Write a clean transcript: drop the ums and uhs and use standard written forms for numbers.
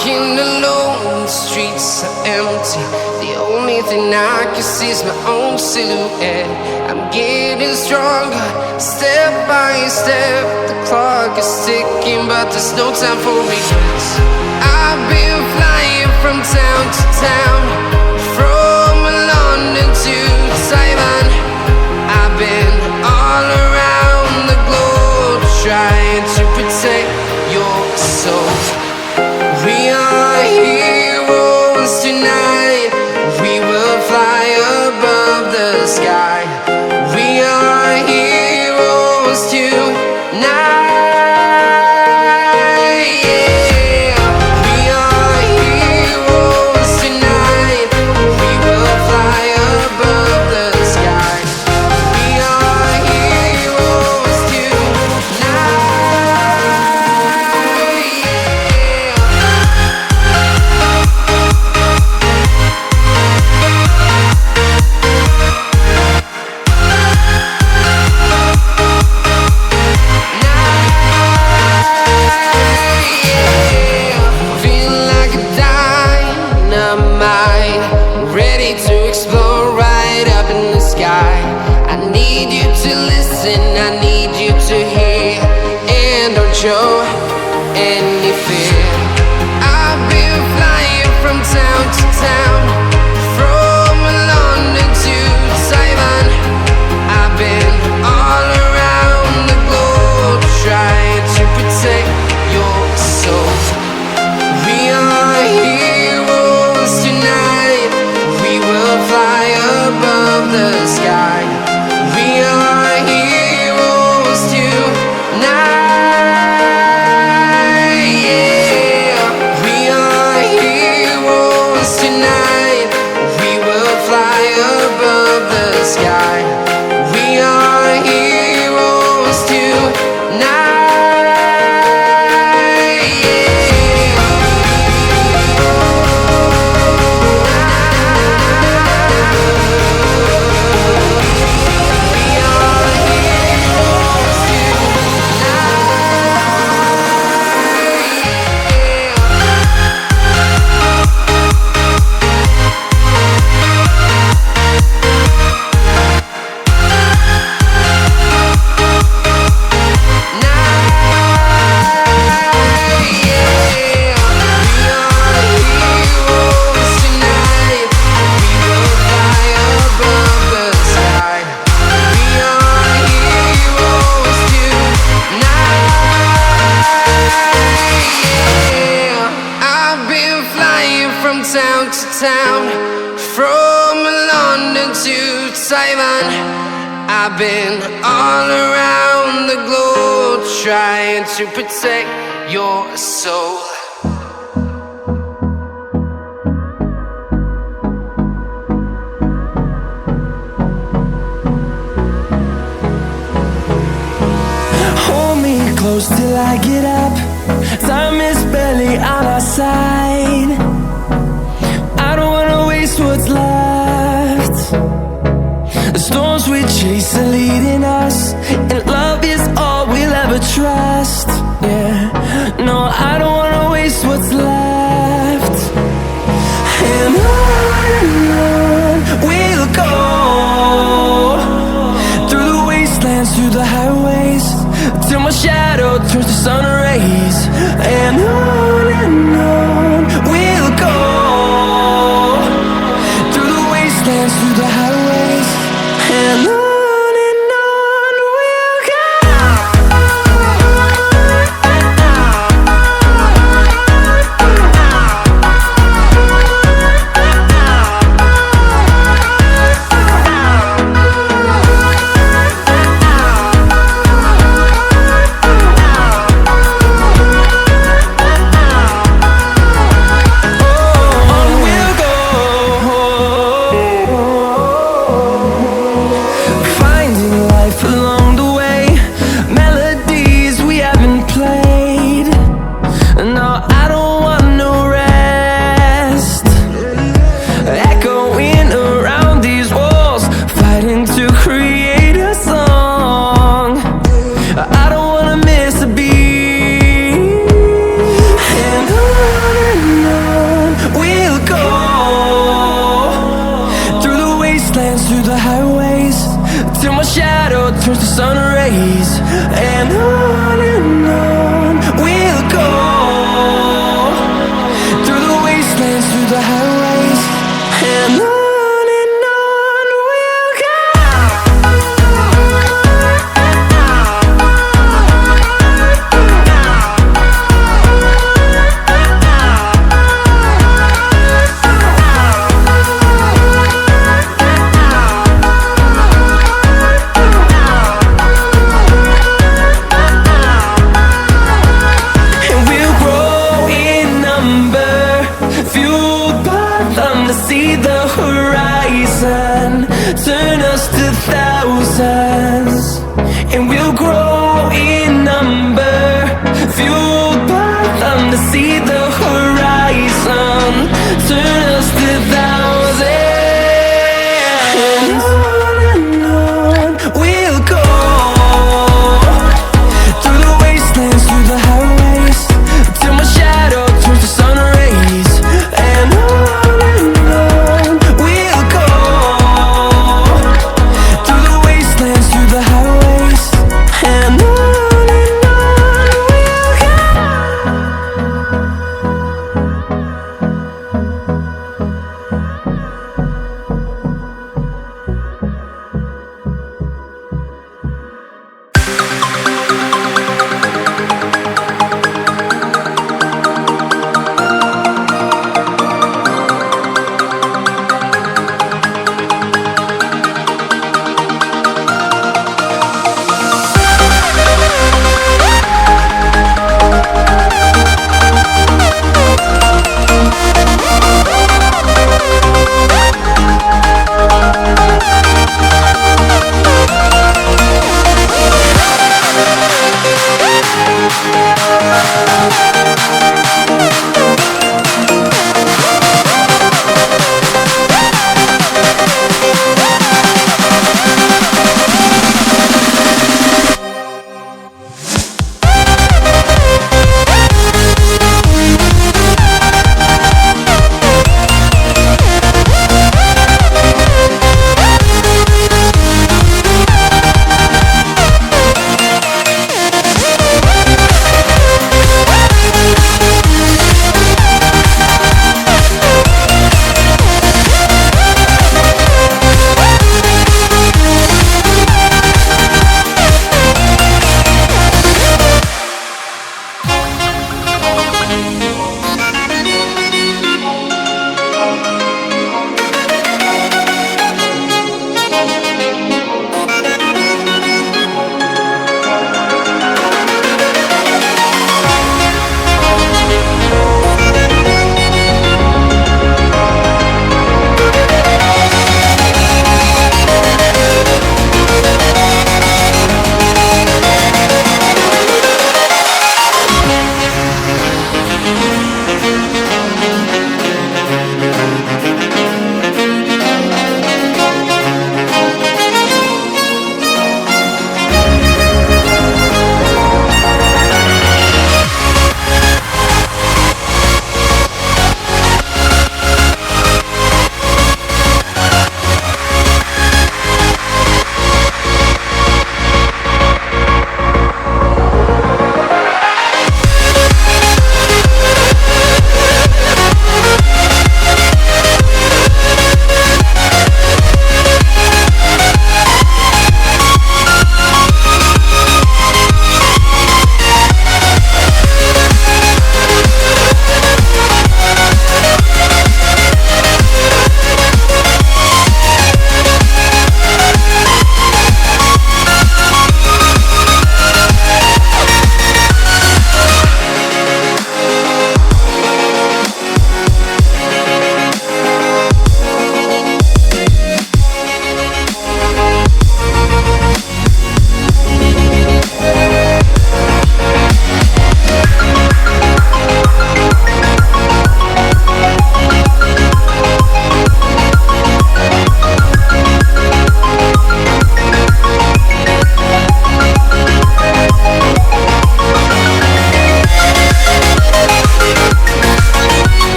Walking alone, the streets are empty. The only thing I can see is my own silhouette. I'm getting stronger, step by step. The clock is ticking, but there's no time for regrets. I've been flying from town to town, from London to Taiwan. I've been all around the globe, trying to protect your soul. We are heroes tonight. We will fly above the sky. We are heroes tonight. Yeah. We are heroes tonight. We will fly above the sky. We are heroes tonight. I need you to hear and don't show any fear. I've been flying from town to town, from London to Taiwan. I've been all around the globe, trying to protect your soul. We are heroes tonight. We will fly above the sky. We are heroes tonight. Yeah. We are heroes tonight. We will fly above the sky. We are heroes tonight. Town to town, from London to Taiwan. I've been all around the globe, trying to protect your soul. Hold me close till I get up. Time is barely on our side. I don't wanna waste what's left. The storms we chase are leading us, and love is all we'll ever trust. Yeah, no, I don't wanna waste what's left. And on we'll go, through the wastelands, through the highways, till my shadow turns to sun rays. And on we'll go, through the wastelands, through the highways, and on we'll go. turns to sun rays, and on we'll go, through the wastelands, through the highways, and on we'll go. See the horizon, turn us to thousands, and we'll grow in number, fueled by them to see the horizon, turn us to thousands, and on we'll go, through the wastelands, through the highways, till my shadow turns to sun rays, and on